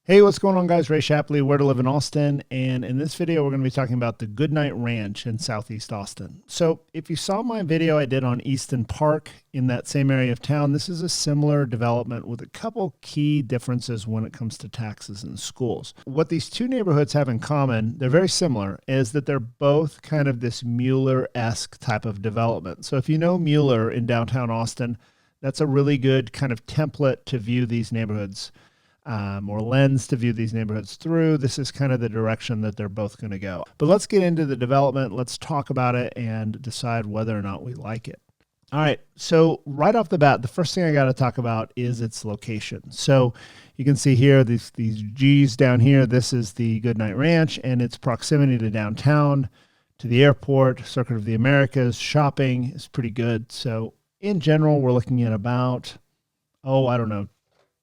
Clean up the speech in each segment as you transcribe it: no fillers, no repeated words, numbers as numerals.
Hey, what's going on, guys? Ray Shapley, Where to Live in Austin. And in this video, we're going to be talking about the Goodnight Ranch in Southeast Austin. So if you saw my video I did on Easton Park in that same area of town, this is a similar development with a couple key differences when it comes to taxes and schools. What these two neighborhoods have in common, they're very similar, is that they're both kind of this Mueller-esque type of development. So if you know Mueller in downtown Austin, that's a really good kind of template to view these neighborhoods or lens to view these neighborhoods through. This is kind of the direction that they're both going to go. But let's get into the development. Let's talk about it and decide whether or not we like it. All right, so right off the bat, the first thing I got to talk about is its location. So you can see here, these G's down here, this is the Goodnight Ranch and its proximity to downtown, to the airport, Circuit of the Americas, shopping is pretty good. So in general, we're looking at about, I don't know,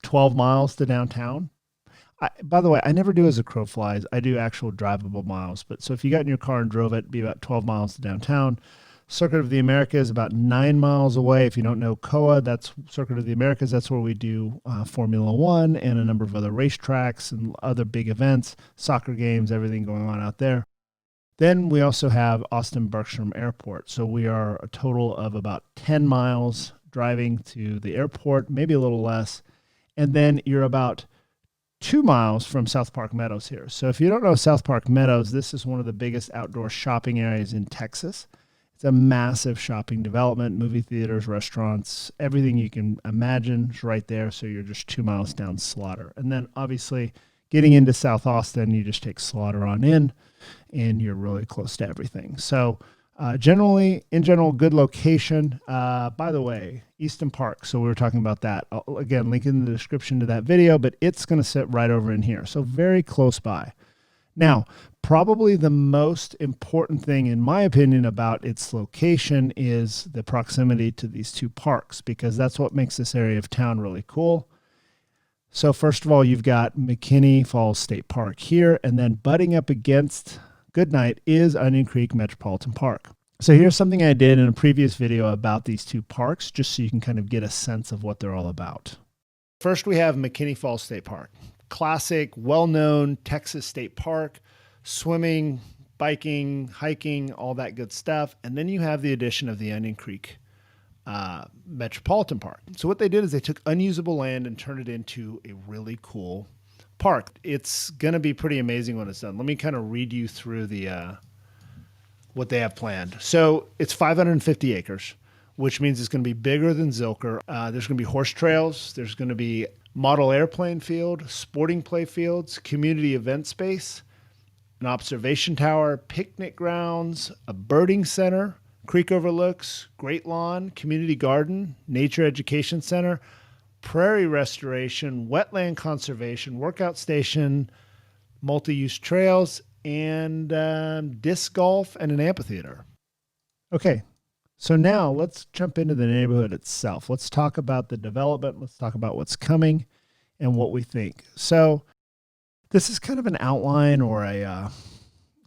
12 miles to downtown. By the way, I never do as a crow flies. I do actual drivable miles. But so if you got in your car and drove it, it'd be about 12 miles to downtown. Circuit of the Americas is about 9 miles away. If you don't know COA, that's Circuit of the Americas. That's where we do Formula One and a number of other racetracks and other big events, soccer games, everything going on out there. Then we also have Austin Bergstrom Airport. So we are a total of about 10 miles driving to the airport, maybe a little less. And then you're about 2 miles from South Park Meadows here. So if you don't know South Park Meadows, this is one of the biggest outdoor shopping areas in Texas. It's a massive shopping development, movie theaters, restaurants, everything you can imagine is right there. So you're just 2 miles down Slaughter. And then obviously getting into South Austin, you just take Slaughter on in and you're really close to everything. So in general, good location. By the way, Easton Park. So we were talking about that. Again, link in the description to that video, but it's going to sit right over in here. So very close by. Now, probably the most important thing, in my opinion, about its location is the proximity to these two parks, because that's what makes this area of town really cool. So first of all, you've got McKinney Falls State Park here, and then butting up against Goodnight is Onion Creek Metropolitan Park. So here's something I did in a previous video about these two parks, just so you can kind of get a sense of what they're all about. First, we have McKinney Falls State Park. Classic, well-known Texas state park, swimming, biking, hiking, all that good stuff. And then you have the addition of the Onion Creek Metropolitan Park. So what they did is they took unusable land and turned it into a really cool park. It's going to be pretty amazing when it's done. Let me kind of read you through the what they have planned. So it's 550 acres, which means it's going to be bigger than Zilker. There's going to be horse trails. There's going to be model airplane field, sporting play fields, community event space, an observation tower, picnic grounds, a birding center, creek overlooks, great lawn, community garden, nature education center, prairie restoration, wetland conservation, workout station, multi-use trails, and disc golf and an amphitheater. Okay, so now let's jump into the neighborhood itself. Let's talk about the development. Let's talk about what's coming and what we think. So this is kind of an outline or a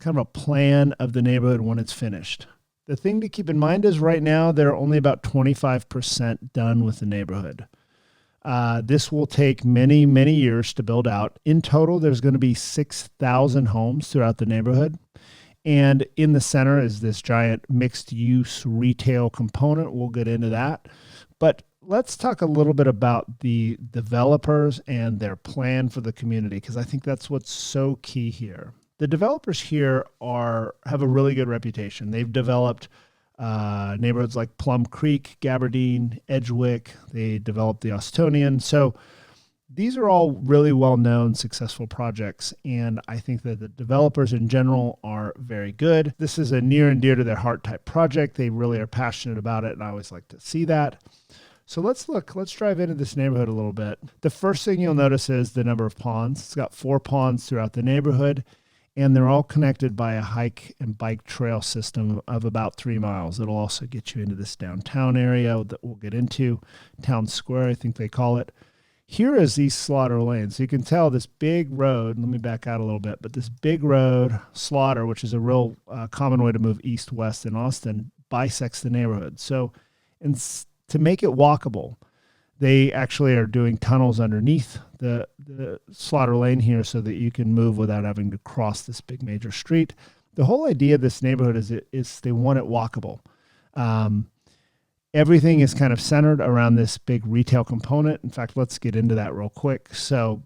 kind of a plan of the neighborhood when it's finished. The thing to keep in mind is right now they're only about 25% done with the neighborhood. This will take many, many years to build out. In total, there's going to be 6,000 homes throughout the neighborhood. And in the center is this giant mixed-use retail component. We'll get into that. But let's talk a little bit about the developers and their plan for the community, because I think that's what's so key here. The developers here have a really good reputation. They've developed neighborhoods like Plum Creek, Gabardine, Edgewick. They developed the Austonian. So these are all really well-known, successful projects, and I think that the developers in general are very good. This is a near and dear to their heart type project. They really are passionate about it, and I always like to see that. So let's drive into this neighborhood a little bit. The first thing you'll notice is the number of ponds. It's got 4 ponds throughout the neighborhood, and they're all connected by a hike and bike trail system of about 3 miles. It'll also get you into this downtown area that we'll get into, Town Square, I think they call it. Here is East Slaughter Lane. So you can tell this big road, let me back out a little bit, but this big road, Slaughter, which is a real common way to move east-west in Austin, bisects the neighborhood. So to make it walkable, They actually are doing tunnels underneath the slaughter lane here so that you can move without having to cross this big major street. The whole idea of this neighborhood is they want it walkable. Everything is kind of centered around this big retail component. In fact, let's get into that real quick. So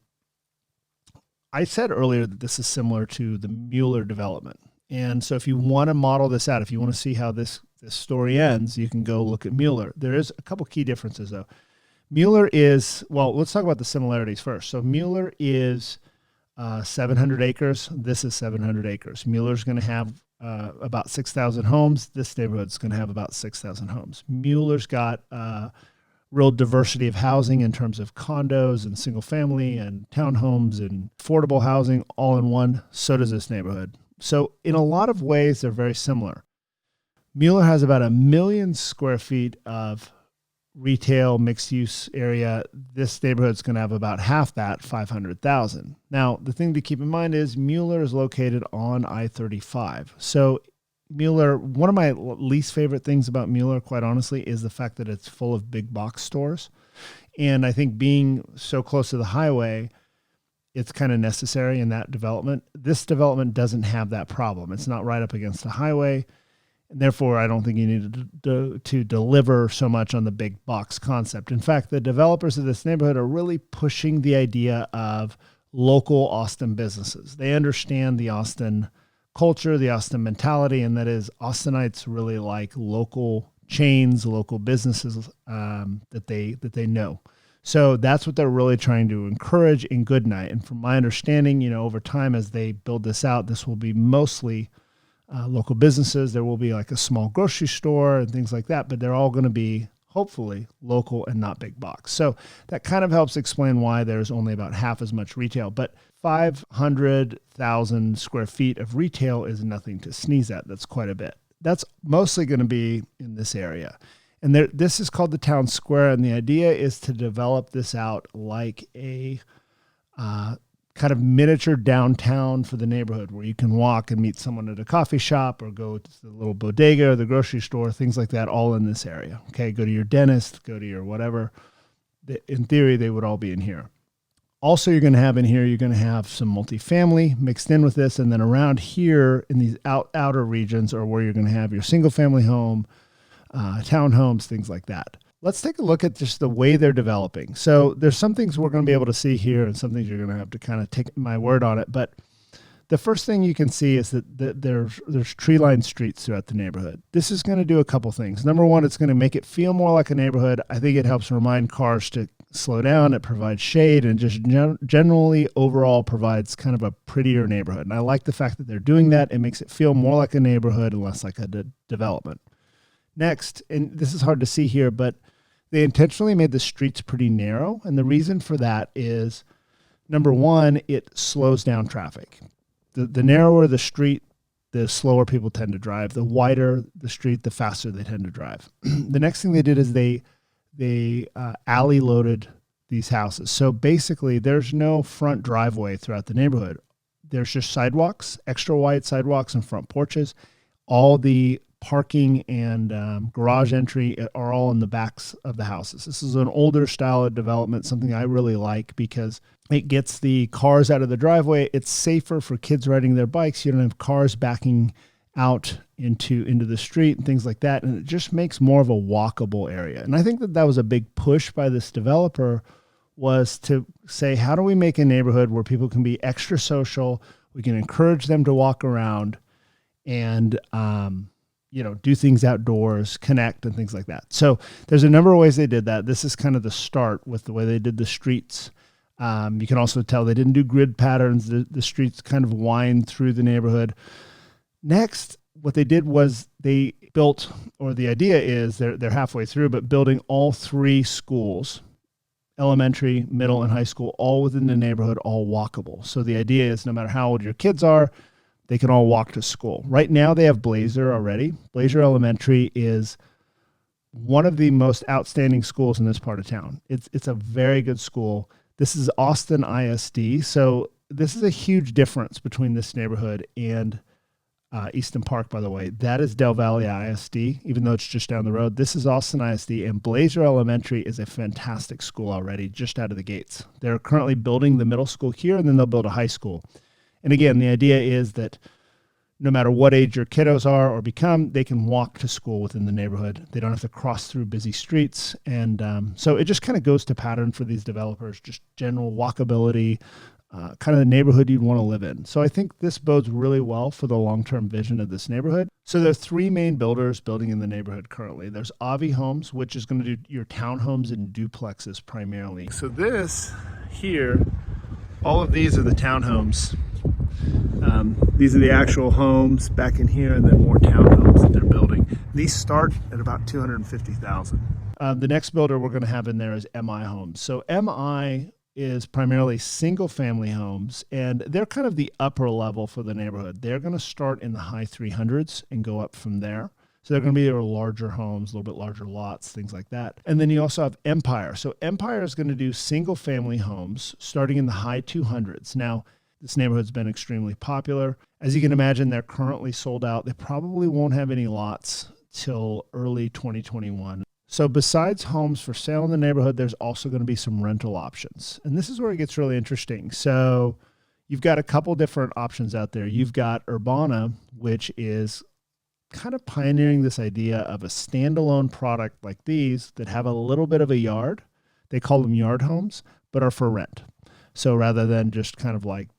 I said earlier that this is similar to the Mueller development. And so if you want to model this out, if you want to see how this story ends, you can go look at Mueller. There is a couple key differences though. Mueller is, well, let's talk about the similarities first. So Mueller is 700 acres. This is 700 acres. Mueller's going to have about 6,000 homes. This neighborhood's going to have about 6,000 homes. Mueller's got real diversity of housing in terms of condos and single family and townhomes and affordable housing all in one. So does this neighborhood. So in a lot of ways, they're very similar. Mueller has about 1 million square feet of retail mixed use area. This neighborhood's going to have about half that, 500,000. Now, the thing to keep in mind is Mueller is located on I-35. So Mueller, one of my least favorite things about Mueller, quite honestly, is the fact that it's full of big box stores. And I think being so close to the highway, it's kind of necessary in that development. This development doesn't have that problem. It's not right up against the highway. And therefore, I don't think you need to deliver so much on the big box concept. In fact, the developers of this neighborhood are really pushing the idea of local Austin businesses. They understand the Austin culture, the Austin mentality, and that is Austinites really like local chains, local businesses that they know. So that's what they're really trying to encourage in Goodnight. And from my understanding, over time as they build this out, this will be mostly local businesses. There will be like a small grocery store and things like that, but they're all going to be hopefully local and not big box. So that kind of helps explain why there's only about half as much retail, but 500,000 square feet of retail is nothing to sneeze at. That's quite a bit. That's mostly going to be in this area. And this is called the town square. And the idea is to develop this out like a kind of miniature downtown for the neighborhood where you can walk and meet someone at a coffee shop or go to the little bodega or the grocery store, things like that, all in this area. Okay, go to your dentist, go to your whatever. In theory, they would all be in here. Also, you're going to have some multifamily mixed in with this. And then around here in these outer regions are where you're going to have your single family home, townhomes, things like that. Let's take a look at just the way they're developing. So there's some things we're going to be able to see here and some things you're going to have to kind of take my word on it. But the first thing you can see is that there's tree-lined streets throughout the neighborhood. This is going to do a couple things. Number one, it's going to make it feel more like a neighborhood. I think it helps remind cars to slow down. It provides shade and just generally overall provides kind of a prettier neighborhood. And I like the fact that they're doing that. It makes it feel more like a neighborhood and less like a development. Next, and this is hard to see here, but they intentionally made the streets pretty narrow. And the reason for that is, number one, it slows down traffic. The narrower the street, the slower people tend to drive. The wider the street, the faster they tend to drive. The next thing they did is they alley-loaded these houses. So basically, there's no front driveway throughout the neighborhood. There's just sidewalks, extra wide sidewalks and front porches. All the parking and garage entry are all in the backs of the houses. This is an older style of development, something I really like because it gets the cars out of the driveway. It's safer for kids riding their bikes. You don't have cars backing out into the street and things like that. And it just makes more of a walkable area. And I think that was a big push by this developer, was to say, how do we make a neighborhood where people can be extra social? We can encourage them to walk around and, do things outdoors, connect and things like that. So there's a number of ways they did that. This is kind of the start with the way they did the streets. You can also tell they didn't do grid patterns. The streets kind of wind through the neighborhood. Next, what they did was they built, or the idea is they're halfway through, but building all three schools, elementary, middle, and high school, all within the neighborhood, all walkable. So the idea is no matter how old your kids are, they can all walk to school. Right now they have Blazer already. Blazer Elementary is one of the most outstanding schools in this part of town. It's a very good school. This is Austin ISD. So this is a huge difference between this neighborhood and Easton Park, by the way, that is Del Valle ISD, even though it's just down the road. This is Austin ISD, and Blazer Elementary is a fantastic school already, just out of the gates. They're currently building the middle school here, and then they'll build a high school. And again, the idea is that no matter what age your kiddos are or become, they can walk to school within the neighborhood. They don't have to cross through busy streets. And so it just kind of goes to pattern for these developers, just general walkability, kind of the neighborhood you'd want to live in. So I think this bodes really well for the long-term vision of this neighborhood. So there are three main builders building in the neighborhood currently. There's Avi Homes, which is going to do your townhomes and duplexes primarily. So this here, all of these are the townhomes. These are the actual homes back in here, and then more townhomes that they're building. These start at about $250,000. The next builder we're going to have in there is MI Homes. So MI is primarily single family homes, and they're kind of the upper level for the neighborhood. They're going to start in the high 300s and go up from there. So they're going to be larger homes, a little bit larger lots, things like that. And then you also have Empire. So Empire is going to do single family homes starting in the high 200s. Now, this neighborhood's been extremely popular. As you can imagine, they're currently sold out. They probably won't have any lots till early 2021. So besides homes for sale in the neighborhood, there's also going to be some rental options. And this is where it gets really interesting. So you've got a couple different options out there. You've got Urbana, which is kind of pioneering this idea of a standalone product like these that have a little bit of a yard. They call them yard homes, but are for rent. So rather than just kind of like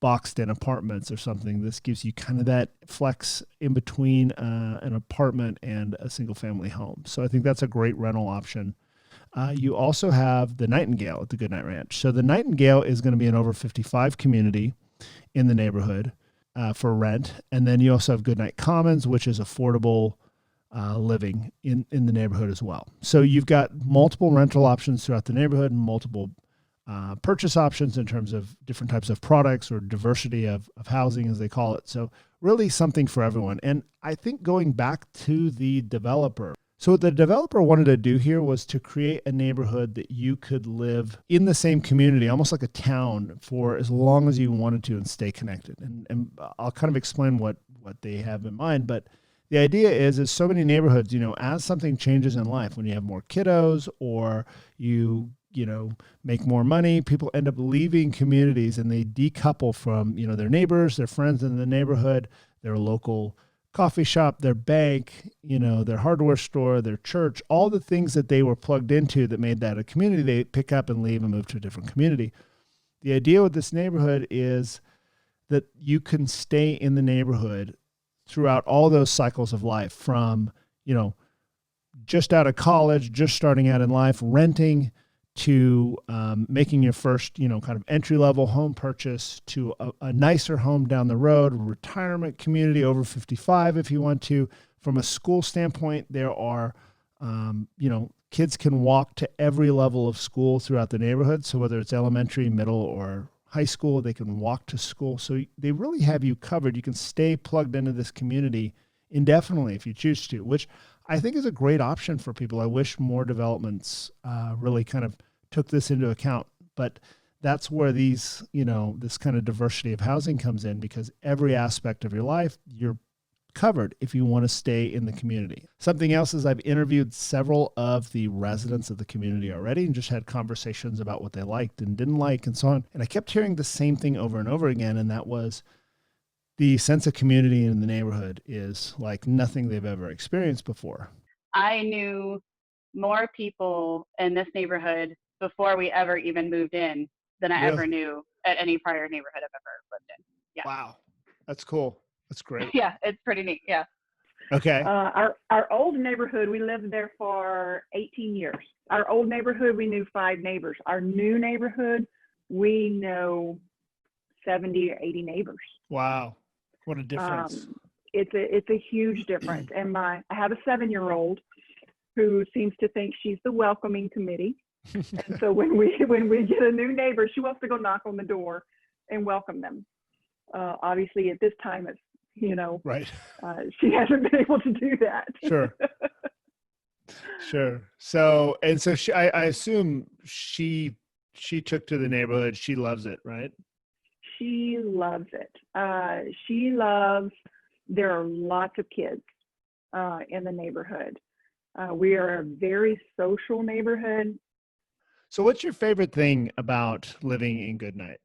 boxed in apartments or something, this gives you kind of that flex in between an apartment and a single family home. So I think that's a great rental option. You also have the Nightingale at the Goodnight Ranch. So the Nightingale is going to be an over 55 community in the neighborhood for rent. And then you also have Goodnight Commons, which is affordable living in the neighborhood as well. So you've got multiple rental options throughout the neighborhood and multiple purchase options in terms of different types of products or diversity of housing, as they call it. So really something for everyone. And I think going back to the developer, so what the developer wanted to do here was to create a neighborhood that you could live in the same community, almost like a town, for as long as you wanted to and stay connected. And I'll kind of explain what they have in mind. But the idea is so many neighborhoods, as something changes in life, when you have more kiddos or you make more money, people end up leaving communities and they decouple from, their neighbors, their friends in the neighborhood, their local coffee shop, their bank, their hardware store, their church, all the things that they were plugged into that made that a community, they pick up and leave and move to a different community. The idea with this neighborhood is that you can stay in the neighborhood throughout all those cycles of life, from, just out of college, just starting out in life, renting, to making your first, kind of entry-level home purchase, to a nicer home down the road, retirement community over 55 if you want to. From a school standpoint, there are, kids can walk to every level of school throughout the neighborhood. So whether it's elementary, middle, or high school, they can walk to school. So they really have you covered. You can stay plugged into this community indefinitely if you choose to, which I think is a great option for people. I wish more developments really kind of took this into account, but that's where these, this kind of diversity of housing comes in, because every aspect of your life, you're covered if you want to stay in the community. Something else is I've interviewed several of the residents of the community already and just had conversations about what they liked and didn't like and so on. And I kept hearing the same thing over and over again, and that was the sense of community in the neighborhood is like nothing they've ever experienced before. I knew more people in this neighborhood before we ever even moved in than I ever knew at any prior neighborhood I've ever lived in. Yeah. Wow. That's cool. That's great. Yeah, it's pretty neat. Yeah. Okay. Our old neighborhood, we lived there for 18 years. Our old neighborhood, we knew 5 neighbors. Our new neighborhood, we know 70 or 80 neighbors. Wow. What a difference. It's a huge difference. And I have a 7-year-old who seems to think she's the welcoming committee. And so when we get a new neighbor, she wants to go knock on the door and welcome them. Obviously at this time it's, right. She hasn't been able to do that. Sure. So I assume she took to the neighborhood. She loves it, right? She loves it. She loves There are lots of kids in the neighborhood. We are a very social neighborhood. So what's your favorite thing about living in Goodnight?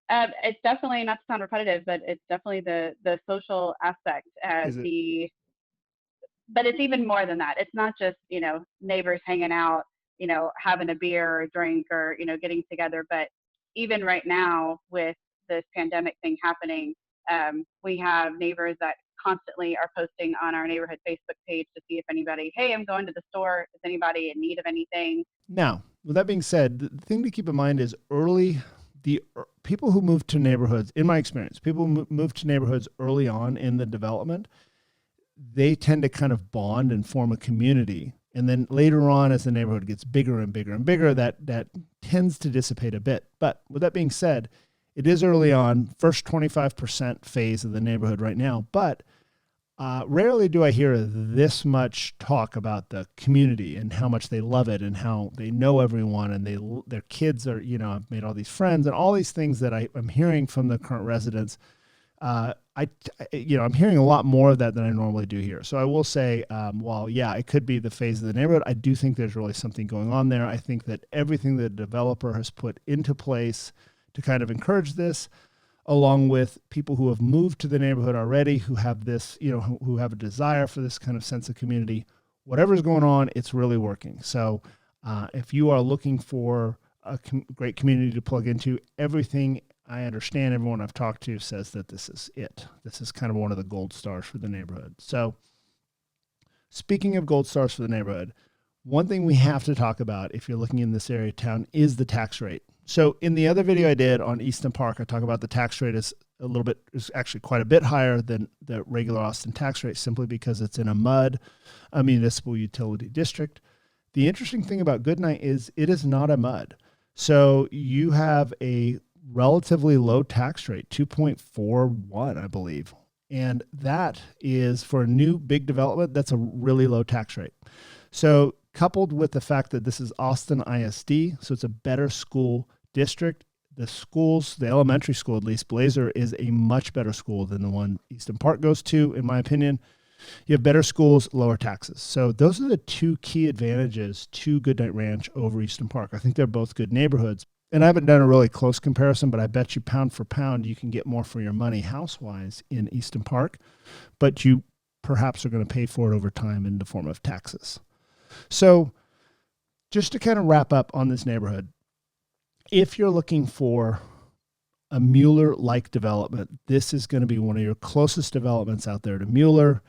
It's definitely, not to sound repetitive, but it's definitely the social aspect. Is it? But it's even more than that. It's not just, neighbors hanging out, having a beer or a drink or, getting together. But even right now with this pandemic thing happening, we have neighbors that constantly are posting on our neighborhood Facebook page to see if anybody, hey, I'm going to the store. Is anybody in need of anything? Now, with that being said, the thing to keep in mind is people who move to neighborhoods, in my experience, people who move to neighborhoods early on in the development, they tend to kind of bond and form a community. And then later on, as the neighborhood gets bigger and bigger and bigger, that tends to dissipate a bit. But with that being said, it is early on, first 25% phase of the neighborhood right now. But rarely do I hear this much talk about the community and how much they love it and how they know everyone and their kids are, I've made all these friends and all these things that I'm hearing from the current residents. I'm hearing a lot more of that than I normally do here. So I will say, while it could be the phase of the neighborhood, I do think there's really something going on there. I think that everything the developer has put into place to kind of encourage this, along with people who have moved to the neighborhood already, who have this, who have a desire for this kind of sense of community, whatever's going on, it's really working. So if you are looking for a great community to plug into, everything I understand, everyone I've talked to says that this is it. This is kind of one of the gold stars for the neighborhood. So speaking of gold stars for the neighborhood, one thing we have to talk about if you're looking in this area of town is the tax rate. So in the other video I did on Easton Park, I talk about the tax rate is actually quite a bit higher than the regular Austin tax rate, simply because it's in a municipal utility district. The interesting thing about Goodnight is it is not a MUD. So you have a relatively low tax rate, 2.41, I believe. And that is, for a new big development, that's a really low tax rate. So coupled with the fact that this is Austin ISD, so it's a better school district, the elementary school, at least Blazer, is a much better school than the one Easton Park goes to, in my opinion. You have better schools, lower taxes. So those are the two key advantages to Goodnight Ranch over Easton Park. I think they're both good neighborhoods. And I haven't done a really close comparison, but I bet you pound for pound, you can get more for your money house-wise in Easton Park, but you perhaps are going to pay for it over time in the form of taxes. So just to kind of wrap up on this neighborhood, if you're looking for a Mueller-like development, this is going to be one of your closest developments out there to Mueller.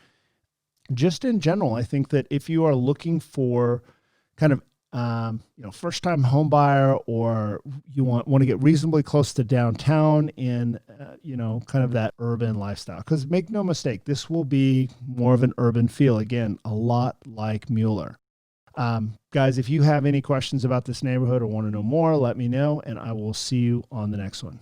Just in general, I think that if you are looking for kind of first-time home buyer, or you want to get reasonably close to downtown in, kind of that urban lifestyle, because make no mistake, this will be more of an urban feel. Again, a lot like Mueller. Guys, if you have any questions about this neighborhood or want to know more, let me know, and I will see you on the next one.